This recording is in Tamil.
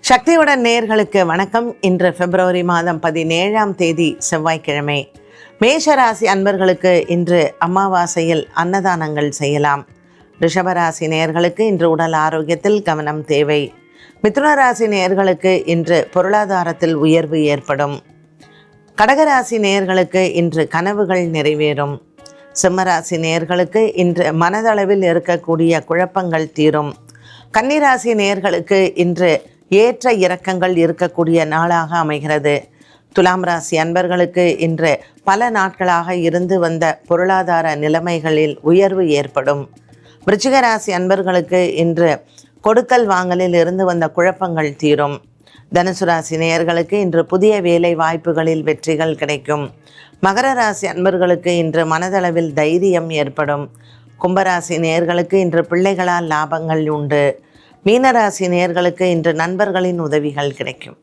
சக்தியுடன் நேயர்களுக்கு வணக்கம். இன்று பிப்ரவரி மாதம் 17ஆம் தேதி செவ்வாய்க்கிழமை. மேஷராசி அன்பர்களுக்கு இன்று அமாவாசையில் அன்னதானங்கள் செய்யலாம். ரிஷபராசி நேயர்களுக்கு இன்று உடல் ஆரோக்கியத்தில் கவனம் தேவை. மிதுனராசி நேயர்களுக்கு இன்று பொருளாதாரத்தில் உயர்வு ஏற்படும். கடகராசி நேயர்களுக்கு இன்று கனவுகள் நிறைவேறும். சிம்மராசி நேயர்களுக்கு இன்று மனதளவில் இருக்கக்கூடிய குழப்பங்கள் தீரும். கன்னிராசி நேயர்களுக்கு இன்று ஏற்ற இறக்கங்கள் இருக்கக்கூடிய நாளாக அமைகிறது. துலாம் ராசி அன்பர்களுக்கு இன்று பல நாட்களாக இருந்து வந்த பொருளாதார நிலைமைகளில் உயர்வு ஏற்படும். விருச்சிக ராசி அன்பர்களுக்கு இன்று கொடுக்கல் வாங்கலில் இருந்து வந்த குழப்பங்கள் தீரும். தனுசு ராசி நேயர்களுக்கு இன்று புதிய வேலை வாய்ப்புகளில் வெற்றிகள் கிடைக்கும். மகர ராசி அன்பர்களுக்கு இன்று மனதளவில் தைரியம் ஏற்படும். கும்பராசி நேயர்களுக்கு இன்று பிள்ளைகளால் லாபங்கள் உண்டு. மீனராசி நேயர்களுக்கு இன்று நண்பர்களின் உதவிகள் கிடைக்கும்.